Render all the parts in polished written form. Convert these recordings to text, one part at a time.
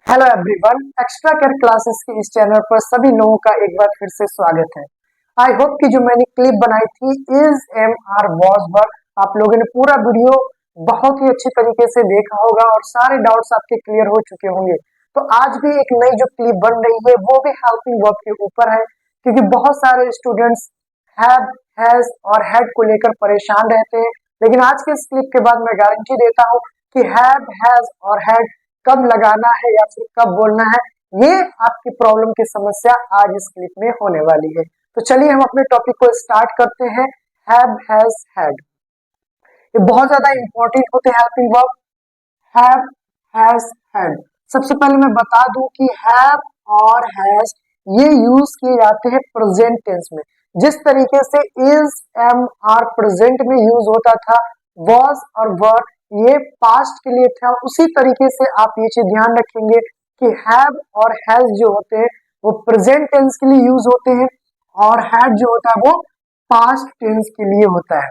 Hello everyone, extra care classes के इस channel पर सभी लोगों का एक बार फिर से स्वागत है। आई होप कि जो मैंने क्लिप बनाई थी is am are was were, आप लोगों ने पूरा वीडियो बहुत ही अच्छी तरीके से देखा होगा और सारे डाउट्स आपके क्लियर हो चुके होंगे। तो आज भी एक नई जो क्लिप बन रही है वो भी हेल्पिंग वर्ब के ऊपर है, क्योंकि बहुत सारे स्टूडेंट्स हैव, हैज और हैड को लेकर परेशान रहते हैं। लेकिन आज के इस क्लिप के बाद मैं गारंटी देता हूँ कि हैव, हैज और हैड कब लगाना है या फिर कब बोलना है, ये आपकी प्रॉब्लम की समस्या आज इस क्लिप में होने वाली है। तो चलिए हम अपने टॉपिक को स्टार्ट करते हैं। हैव, हैज, हैड, ये बहुत ज्यादा इंपॉर्टेंट होते हैं helping verb. Have, has, had. सबसे पहले मैं बता दूं कि हैव और हैज ये यूज किए जाते हैं प्रेजेंट टेंस में। जिस तरीके से इज, एम, आर प्रेजेंट में यूज होता था, वॉज और वर ये पास्ट के लिए था, उसी तरीके से आप ये चीज ध्यान रखेंगे कि हैव और हैज जो होते हैं वो प्रेजेंट टेंस के लिए यूज होते हैं और हैड जो होता है वो पास्ट टेंस के लिए होता है।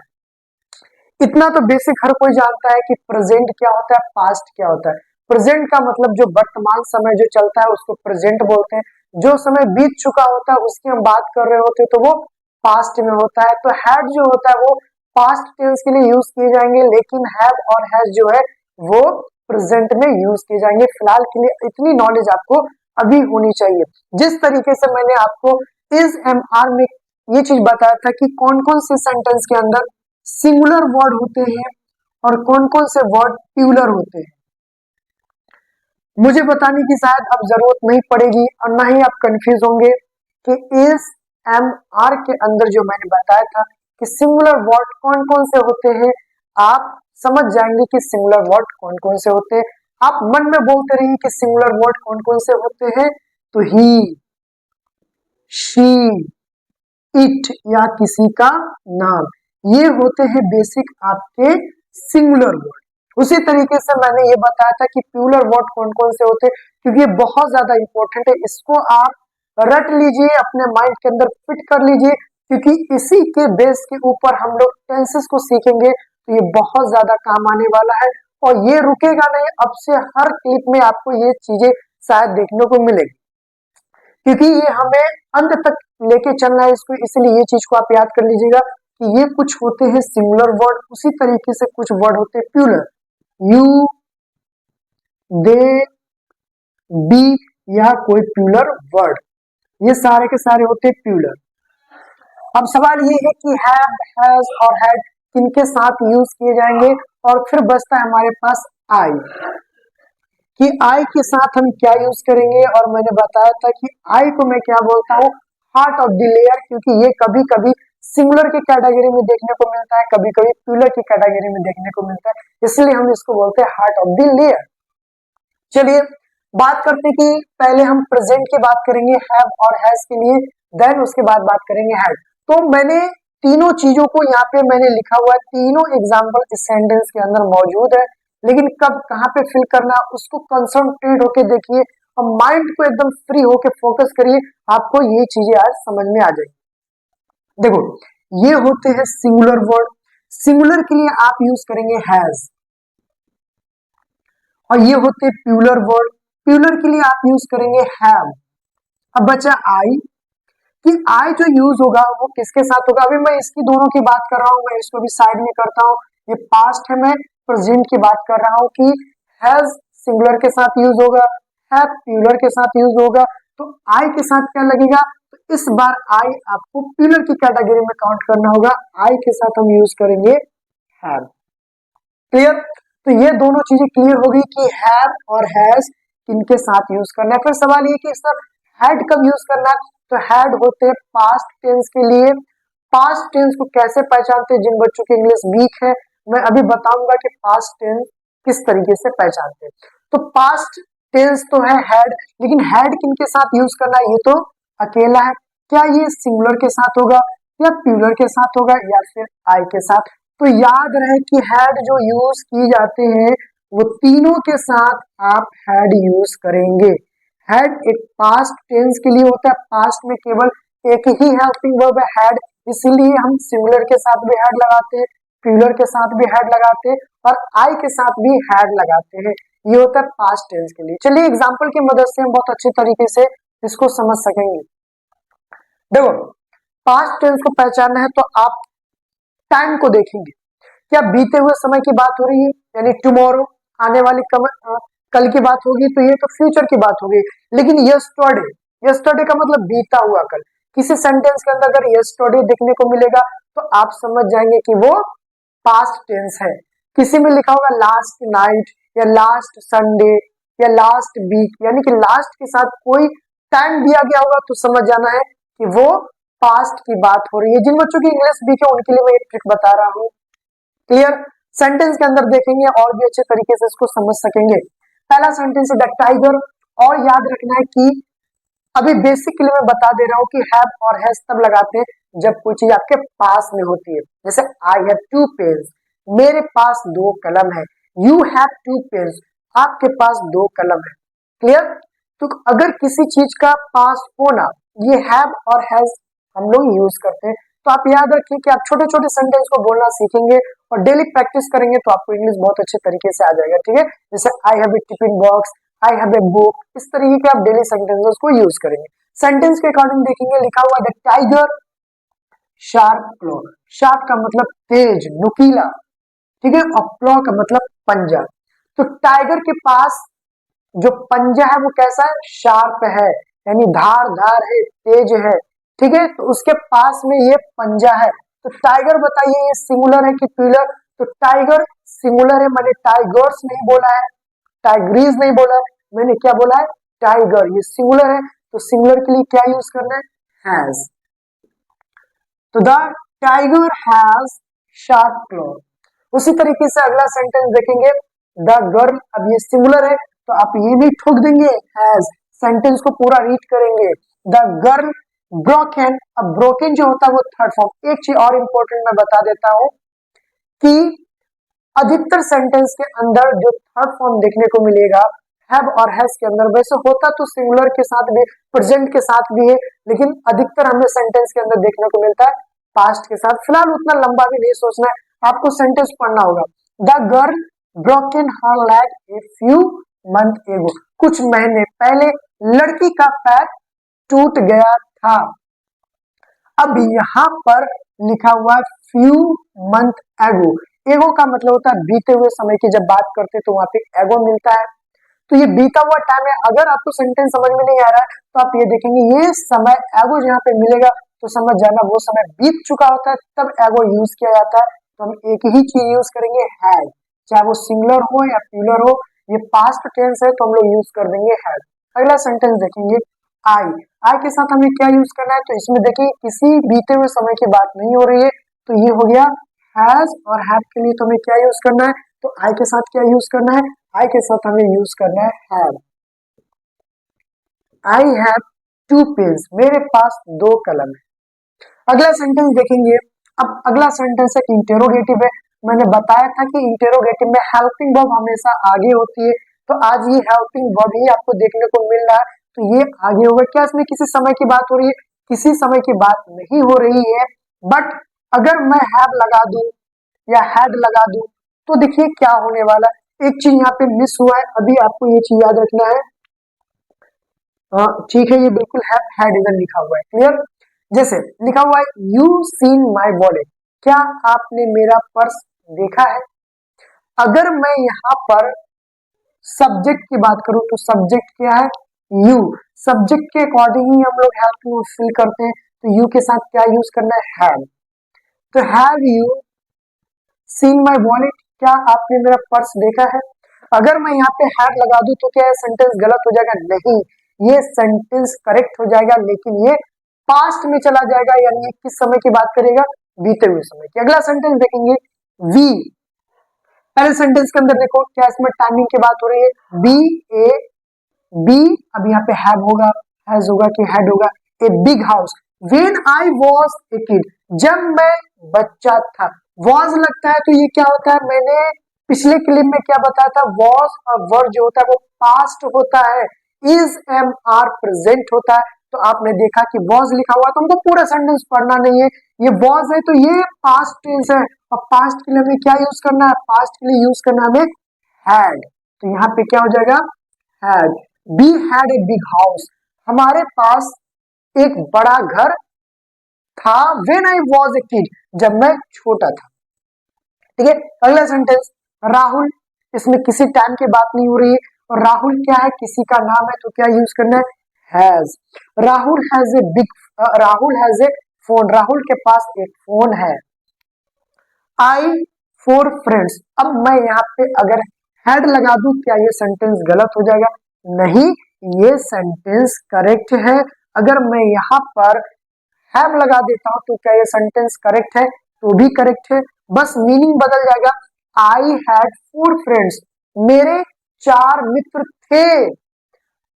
इतना तो बेसिक हर कोई जानता है कि प्रेजेंट क्या होता है, पास्ट क्या होता है। प्रेजेंट का मतलब जो वर्तमान समय जो चलता है उसको प्रेजेंट बोलते हैं। जो समय बीत चुका होता है उसकी हम बात कर रहे होते हैं तो वो पास्ट में होता है। तो हैड जो होता है वो पास्ट टेंस के लिए यूज किए जाएंगे, लेकिन हैव और हैज जो है वो प्रेजेंट में यूज किए जाएंगे। फिलहाल के लिए इतनी नॉलेज आपको अभी होनी चाहिए। जिस तरीके से मैंने आपको इज, एम, आर में ये चीज बताया था कि कौन कौन से सेंटेंस के अंदर सिंगुलर वर्ड होते हैं और कौन कौन से वर्ड प्लूरल होते हैं, मुझे बताने की शायद अब जरूरत नहीं पड़ेगी और ना ही आप कंफ्यूज होंगे कि इस, एम, आर के अंदर जो मैंने बताया था कि सिंगुलर वर्ड कौन कौन से होते हैं, आप समझ जाएंगे कि सिंगुलर वर्ड कौन कौन से होते हैं। आप मन में बोलते रहिए कि सिंगुलर वर्ड कौन कौन से होते हैं। तो ही, शी, इट या किसी का नाम, ये होते हैं बेसिक आपके सिंगुलर वर्ड। उसी तरीके से मैंने ये बताया था कि प्लूरल वर्ड कौन कौन से होते हैं, क्योंकि ये बहुत ज्यादा इंपॉर्टेंट है। इसको आप रट लीजिए, अपने माइंड के अंदर फिट कर लीजिए, क्योंकि इसी के बेस के ऊपर हम लोग टेंसेस को सीखेंगे तो ये बहुत ज्यादा काम आने वाला है और ये रुकेगा नहीं। अब से हर क्लिप में आपको ये चीजें शायद देखने को मिलेगी, क्योंकि ये हमें अंत तक लेके चलना है इसको। इसलिए ये चीज को आप याद कर लीजिएगा कि ये कुछ होते हैं सिंगुलर वर्ड, उसी तरीके से कुछ वर्ड होते हैं प्लूरल। यू, दे, बी या कोई प्लूरल वर्ड, ये सारे के सारे होते हैं प्लूरल। अब सवाल ये है कि हैव, हैज और हैड किनके साथ यूज किए जाएंगे, और फिर बचता है हमारे पास आई, कि आई के साथ हम क्या यूज करेंगे। और मैंने बताया था कि आई को मैं क्या बोलता हूँ, हार्ट ऑफ द लेयर, क्योंकि ये कभी कभी सिंगुलर की कैटेगरी में देखने को मिलता है, कभी कभी प्लूरल की कैटेगरी में देखने को मिलता है, इसलिए हम इसको बोलते हैं हार्ट ऑफ द लेयर। चलिए बात करते हैं कि पहले हम प्रेजेंट की बात करेंगे हैव और हैज के लिए, देन उसके बाद बात करेंगे हैड। तो मैंने तीनों चीजों को यहाँ पे मैंने लिखा हुआ है, तीनों एग्जाम्पल इस सेंटेंस के अंदर मौजूद है, लेकिन कब कहाँ पे फिल करना है उसको कंसंट्रेट होके देखिए और माइंड को एकदम फ्री होके फोकस करिए, आपको ये चीजें आज समझ में आ जाएगी। देखो ये होते हैं सिंगुलर वर्ड, सिंगुलर के लिए आप यूज करेंगे हैज, और ये होते हैं प्लूरल वर्ड, प्लूरल के लिए आप यूज करेंगे हैव। अब बचा आई, कि आई जो यूज होगा वो किसके साथ होगा। अभी मैं इसकी दोनों की बात कर रहा हूं, मैं इसको भी साइड में करता हूं, ये पास्ट है, मैं प्रेजेंट की बात कर रहा हूं कि हैज सिंगुलर के साथ यूज होगा, हैव प्लूरल के साथ यूज होगा, तो आई के साथ क्या लगेगा, तो इस बार आई आपको प्लूरल की कैटेगरी में काउंट करना होगा, आई के साथ हम यूज करेंगे हैव। क्लियर, तो ये दोनों चीजें क्लियर होगी कि हैव और हैज किनके साथ यूज करना है। फिर सवाल ये कि सर हैड कब यूज करना है, तो हैड होते हैं पास्ट टेंस के लिए। पास्ट टेंस को कैसे पहचानते हैं, जिन बच्चों की इंग्लिश वीक है मैं अभी बताऊंगा कि पास्ट टेंस किस तरीके से पहचानते हैं। तो पास्ट टेंस तो है हैड, लेकिन हैड किनके साथ यूज करना है, ये तो अकेला है। क्या ये सिंगुलर के साथ होगा या प्लूरल के साथ होगा या फिर आई के साथ। तो याद रहे कि हैड जो यूज की जाते हैं वो तीनों के साथ आप हैड यूज करेंगे। हैड एक पास्ट टेंस के लिए होता है, पास्ट में केवल एक ही हेल्पिंग वर्ब है हैड, इसीलिए हम सिंगुलर के साथ भी हैड लगाते हैं, प्लूरल के साथ भी हैड लगाते हैं और आई के साथ भी हैड लगाते हैं। ये होता है पास्ट टेंस के लिए। चलिए एग्जाम्पल की मदद से हम बहुत अच्छे तरीके से इसको समझ सकेंगे। देखो पास्ट टेंस को पहचानना है तो आप टाइम को देखेंगे, क्या बीते हुए समय की बात हो रही है यानी टुमारो, आने वाली कल की बात होगी तो ये तो फ्यूचर की बात होगी। लेकिन यस्टरडे, यस्टरडे का मतलब बीता हुआ कल। किसी सेंटेंस के अंदर अगर यस्टरडे देखने को मिलेगा तो आप समझ जाएंगे कि वो पास्ट टेंस है। किसी में लिखा होगा लास्ट नाइट या लास्ट संडे या लास्ट वीक, यानी कि लास्ट के साथ कोई टाइम दिया गया होगा तो समझ जाना है कि वो पास्ट की बात हो रही है। जिन बच्चों की इंग्लिश वीक है उनके लिए मैं एक ट्रिक बता रहा हूँ। क्लियर? सेंटेंस के अंदर देखेंगे और भी अच्छे तरीके से इसको समझ सकेंगे। पहला सेंटेंस है द टाइगर, और याद रखना है कि अभी बेसिकली मैं बता दे रहा हूँ कि हैव और हैज तब लगाते हैं जब कोई चीज आपके पास में होती है। जैसे आई हैव टू पेन्स, मेरे पास 2 कलम है। यू हैव 2 पेन्स, आपके पास 2 कलम है। क्लियर? तो अगर किसी चीज का पास होना, ये हैव और हैज हम लोग यूज करते हैं। तो आप याद रखिए कि आप छोटे छोटे सेंटेंस को बोलना सीखेंगे और डेली प्रैक्टिस करेंगे तो आपको इंग्लिश बहुत अच्छे तरीके से आ जाएगा। ठीक है? जैसे I have a tiffin box, I have a book, इस तरीके के आप डेली सेंटेंसेस को यूज करेंगे। सेंटेंस के अकॉर्डिंग देखेंगे, लिखा हुआ the tiger sharp claw, sharp का मतलब तेज, नुकीला, ठीक है, और क्लॉ का मतलब पंजा। तो टाइगर के पास जो पंजा है वो कैसा है? शार्प है, यानी धारदार है, तेज है। ठीक है? तो उसके पास में ये पंजा है। तो टाइगर बताइए ये सिंगुलर है कि प्लूरल? तो टाइगर सिंगुलर है, मैंने टाइगर्स नहीं बोला है, टाइग्रीज नहीं बोला है, मैंने क्या बोला है? टाइगर। ये सिंगुलर है तो सिंगुलर के लिए क्या यूज करना है? हैज। तो the tiger has sharp claw. उसी तरीके से अगला सेंटेंस देखेंगे, द गर्ल, अब ये सिंगुलर है तो आप ये भी ठोक देंगे हैज, सेंटेंस को पूरा रीड करेंगे। द गर्ल ब्रोकन, अब ब्रोकन जो होता है वो थर्ड फॉर्म। एक चीज और इंपॉर्टेंट मैं बता देता हूं कि अधिकतर सेंटेंस के अंदर जो थर्ड फॉर्म देखने को मिलेगा हैव और हैज के अंदर, वैसे होता तो सिंगुलर के साथ भी, प्रेजेंट के साथ भी है, लेकिन अधिकतर हमें सेंटेंस के अंदर देखने को मिलता है पास्ट के साथ। फिलहाल उतना लंबा भी नहीं सोचना है, आपको सेंटेंस पढ़ना होगा। The girl broken her leg a few month एगो, कुछ महीने पहले लड़की का पैर टूट गया था। अब यहाँ पर लिखा हुआ है फ्यू मंथ एगो, एगो का मतलब होता है बीते हुए समय की जब बात करते हैं तो वहां पे एगो मिलता है। तो ये बीता हुआ टाइम है। अगर आपको सेंटेंस समझ में नहीं आ रहा है तो आप ये देखेंगे ये समय एगो जहाँ पे मिलेगा तो समझ जाना वो समय बीत चुका होता है, तब एगो यूज किया जाता है। तो हम एक ही चीज यूज करेंगे हैड, चाहे वो सिंगुलर हो या प्लूरल हो। ये पास्ट टेंस है तो हम लोग यूज कर देंगे हैड। अगला सेंटेंस देखेंगे आई, आई के साथ हमें क्या यूज करना है? तो इसमें देखिए किसी बीते हुए समय की बात नहीं हो रही है तो ये हो गया हैज, और हैव के लिए तो हमें क्या यूज करना है? तो आई के साथ क्या यूज करना है? आई के साथ हमें यूज करना है हैव। आई हैव 2 पेन्स, मेरे पास 2 कलम है। अगला सेंटेंस देखेंगे। अब अगला सेंटेंस है इंटेरोगेटिव है। मैंने बताया था कि इंटेरोगेटिव में हेल्पिंग वर्ब हमेशा आगे होती है, तो आज ये हेल्पिंग वर्ब ही आपको देखने को मिल रहा है तो ये आगे होगा। क्या इसमें किसी समय की बात हो रही है? किसी समय की बात नहीं हो रही है, बट अगर मैं हैव लगा दूं या हैड लगा दूं तो देखिए क्या होने वाला है। एक चीज यहाँ पे मिस हुआ है, अभी आपको ये चीज याद रखना है। ठीक है, ये बिल्कुल हैड इधर लिखा हुआ है। क्लियर? जैसे लिखा हुआ है यू सीन माई वॉलेट, क्या आपने मेरा पर्स देखा है? अगर मैं यहाँ पर सब्जेक्ट की बात करूं तो सब्जेक्ट क्या है? यू। सब्जेक्ट के अकॉर्डिंग ही हम लोग हैव टू फिल करते हैं, तो यू के साथ क्या यूज करना है? हैव। तो have you seen my wallet, क्या आपने मेरा पर्स देखा है? अगर मैं यहाँ पे हैव लगा दूं तो क्या ये सेंटेंस गलत हो जाएगा? नहीं, ये सेंटेंस करेक्ट हो जाएगा, लेकिन ये पास्ट में चला जाएगा, यानी ये किस समय की बात करेगा? बीते हुए समय की। अगला सेंटेंस देखेंगे वी। पहले सेंटेंस के अंदर देखो क्या इसमें टाइमिंग की बात हो रही है? बी ए बी, अब यहाँ पे हैव होगा, हैज होगा कि हैड होगा। ए big house when I was a kid, जब मैं बच्चा था। वाज लगता है तो ये क्या होता है? मैंने पिछले क्लिप में क्या बताया था? वाज और वर्ब जो होता है वो पास्ट होता है, इज एम आर प्रेजेंट होता है। तो आपने देखा कि वाज लिखा हुआ तो हमको पूरा सेंटेंस पढ़ना नहीं है। ये वाज है तो ये पास्ट टेंस है, और पास्ट के लिए हमें क्या यूज करना है? पास्ट के लिए यूज करना है हमें हैड। तो यहाँ पे क्या हो जाएगा, had. We had a big house, हमारे पास एक बड़ा घर था। When I was a kid, जब मैं छोटा था। ठीक है, अगला सेंटेंस, राहुल, इसमें किसी टाइम की बात नहीं हो रही है, और राहुल क्या है, किसी का नाम है, तो क्या यूज करना है, has. Rahul has a big, Rahul has a phone, Rahul के पास एक फोन है। आई फोर फ्रेंड्स, अब मैं यहाँ पे अगर हैड लगा दूं, क्या ये सेंटेंस गलत हो जाएगा, नहीं, ये सेंटेंस करेक्ट है। अगर मैं यहाँ पर हैव लगा देता हूं तो क्या ये सेंटेंस करेक्ट है, तो भी करेक्ट है, बस मीनिंग बदल जाएगा। आई हैड फोर फ्रेंड्स, मेरे 4 मित्र थे।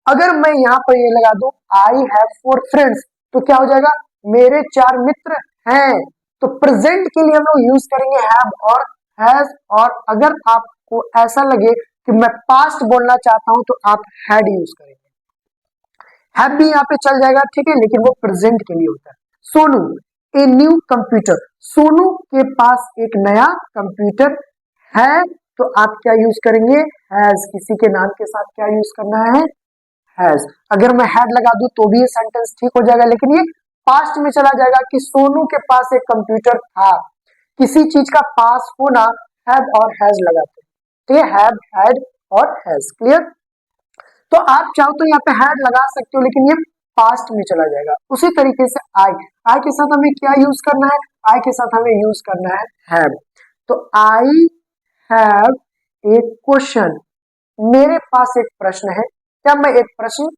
अगर मैं यहाँ पर ये लगा दूं आई हैव फोर फ्रेंड्स, तो क्या हो जाएगा, मेरे 4 मित्र हैं। तो प्रेजेंट के लिए हम लोग यूज करेंगे हैव और हैज, और अगर आपको ऐसा लगे कि मैं पास्ट बोलना चाहता हूं तो आप हैड यूज करेंगे। हैव भी यहाँ पे चल जाएगा, ठीक है, लेकिन वो प्रेजेंट के लिए होता है। Sonu a new computer, Sonu के पास एक नया कंप्यूटर है, तो आप क्या यूज करेंगे, हैज। किसी के नाम के साथ क्या यूज करना है, हैज। अगर मैं हैड लगा दूं तो भी ये सेंटेंस ठीक हो जाएगा, लेकिन ये पास्ट में चला जाएगा कि सोनू के पास एक कंप्यूटर था। किसी चीज का पास होना हैव और हैज लगाते हैं, तो ये हैव, हैड और हैज। क्लियर। तो आप चाहो तो यहाँ पे हैड लगा सकते हो, लेकिन ये पास्ट में चला जाएगा। उसी तरीके से आई, आई के साथ हमें क्या यूज करना है, आई के साथ हमें यूज करना है हैव। तो आई हैव ए क्वेश्चन, मेरे पास एक प्रश्न है। क्या मैं एक प्रश्न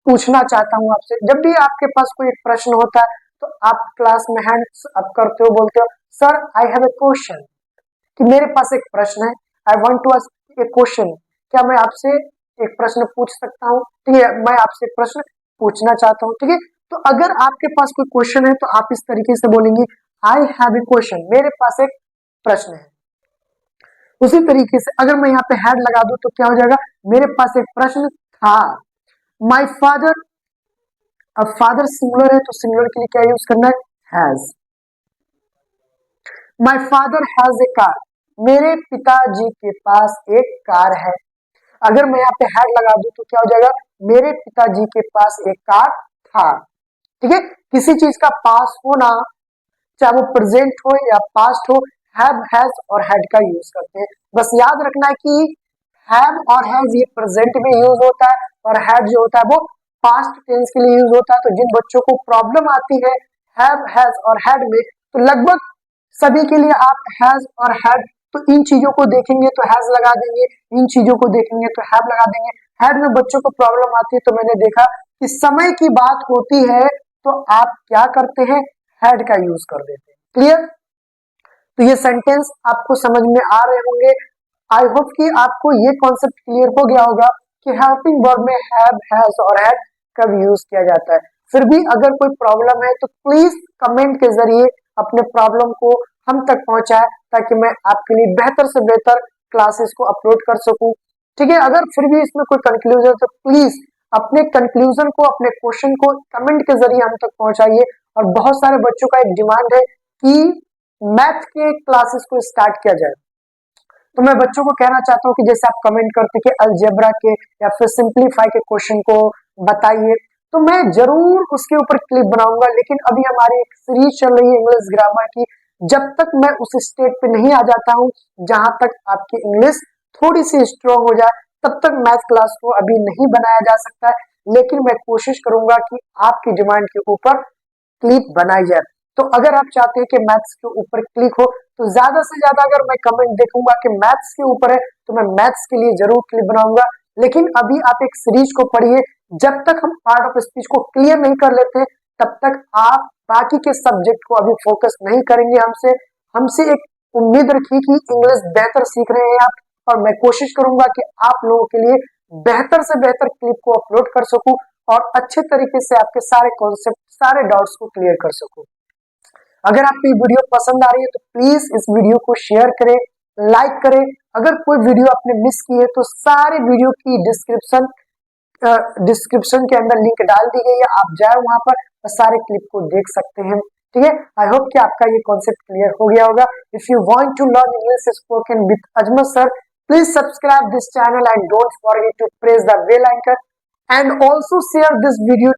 पूछना चाहता हूं आपसे। जब भी आपके पास कोई एक प्रश्न होता है तो आप क्लास में हैंड्स अप करते हो, बोलते हो sir I have a question, कि मेरे पास एक प्रश्न है। I want to ask a question, क्या मैं आपसे एक प्रश्न पूछ सकता हूँ, ठीक है, मैं आपसे एक प्रश्न पूछना चाहता हूँ, ठीक है। तो अगर आपके पास कोई क्वेश्चन है तो आप इस तरीके से बोलेंगे आई हैव ए क्वेश्चन, मेरे पास एक प्रश्न है। उसी तरीके से अगर मैं यहाँ पे हैड लगा दूं तो क्या हो जाएगा, मेरे पास एक प्रश्न था। माई फादर, अब फादर सिंगुलर है तो सिंगुलर के लिए क्या यूज करना है, has. My father has a car, मेरे पिताजी के पास एक कार है। अगर मैं यहाँ पे हैड लगा दूं तो क्या हो जाएगा, मेरे पिताजी के पास एक कार था। ठीक है, किसी चीज का पास होना, चाहे वो प्रेजेंट हो या पास्ट हो, हैव, हैज और हैड का यूज करते हैं। बस याद रखना है कि हैव और हैज ये प्रेजेंट में यूज होता है, और हैड जो होता है वो पास्ट टेंस के लिए यूज होता है। तो जिन बच्चों को प्रॉब्लम आती है हैव, हैज और हैड में, तो लगभग सभी के लिए आप हैज और हैड, तो इन चीजों को देखेंगे तो हैज लगा देंगे, इन चीजों को देखेंगे तो हैव लगा देंगे। हैड में बच्चों को प्रॉब्लम आती है तो मैंने देखा कि समय की बात होती है तो आप क्या करते हैं, हैड का यूज कर देते हैं। क्लियर। तो ये सेंटेंस आपको समझ में आ रहे होंगे। आई होप कि आपको ये कॉन्सेप्ट क्लियर हो गया होगा कि हेल्पिंग वर्ब में हैव, हैज और हैड कब यूज किया जाता है। फिर भी अगर कोई प्रॉब्लम है तो प्लीज कमेंट के जरिए अपने प्रॉब्लम को हम तक पहुंचाए, ताकि मैं आपके लिए बेहतर से बेहतर क्लासेस को अपलोड कर सकूं। ठीक है, अगर फिर भी इसमें कोई कंक्लूजन तो प्लीज अपने कंक्लूजन को, अपने क्वेश्चन को कमेंट के जरिए हम तक पहुंचाइए। और बहुत सारे बच्चों का एक डिमांड है कि मैथ के क्लासेस को स्टार्ट किया जाए, तो मैं बच्चों को कहना चाहता हूँ कि जैसे आप कमेंट करते कि अलजेब्रा के या फिर सिंपलीफाई के क्वेश्चन को बताइए, तो मैं जरूर उसके ऊपर क्लिप बनाऊंगा। लेकिन अभी हमारी एक सीरीज चल रही है इंग्लिश ग्रामर की, जब तक मैं उस स्टेट पे नहीं आ जाता हूँ जहां तक आपकी इंग्लिश थोड़ी सी स्ट्रॉन्ग हो जाए, तब तक मैथ क्लास को अभी नहीं बनाया जा सकता है। लेकिन मैं कोशिश करूंगा कि आपकी डिमांड के ऊपर क्लिप बनाई जाए। तो अगर आप चाहते हैं कि मैथ्स के ऊपर क्लिक हो, तो ज्यादा से ज्यादा अगर मैं कमेंट देखूंगा कि मैथ्स के ऊपर है, तो मैं मैथ्स के लिए जरूर क्लिप बनाऊंगा। लेकिन अभी आप एक सीरीज को पढ़िए, जब तक हम पार्ट ऑफ स्पीच को क्लियर नहीं कर लेते तब तक आप बाकी के सब्जेक्ट को अभी फोकस नहीं करेंगे। हमसे एक उम्मीद रखिए कि इंग्लिश बेहतर सीख रहे हैं आप, और मैं कोशिश करूंगा कि आप लोगों के लिए बेहतर से बेहतर क्लिप को अपलोड कर सकूं और अच्छे तरीके से आपके सारे कॉन्सेप्ट, सारे डाउट्स को क्लियर कर सकूं। अगर आपको ये वीडियो पसंद आ रही है तो प्लीज इस वीडियो को शेयर करें, लाइक करें। अगर कोई वीडियो आपने मिस की है तो सारे वीडियो की डिस्क्रिप्शन के अंदर लिंक डाल दी गई है, आप जाए वहां पर और सारे क्लिप को देख सकते हैं। ठीक है, आई होप कि आपका ये कॉन्सेप्ट क्लियर हो गया होगा। If you want to learn English spoken with Azmat sir, Please subscribe this channel and don't forget to press the bell icon and also share this video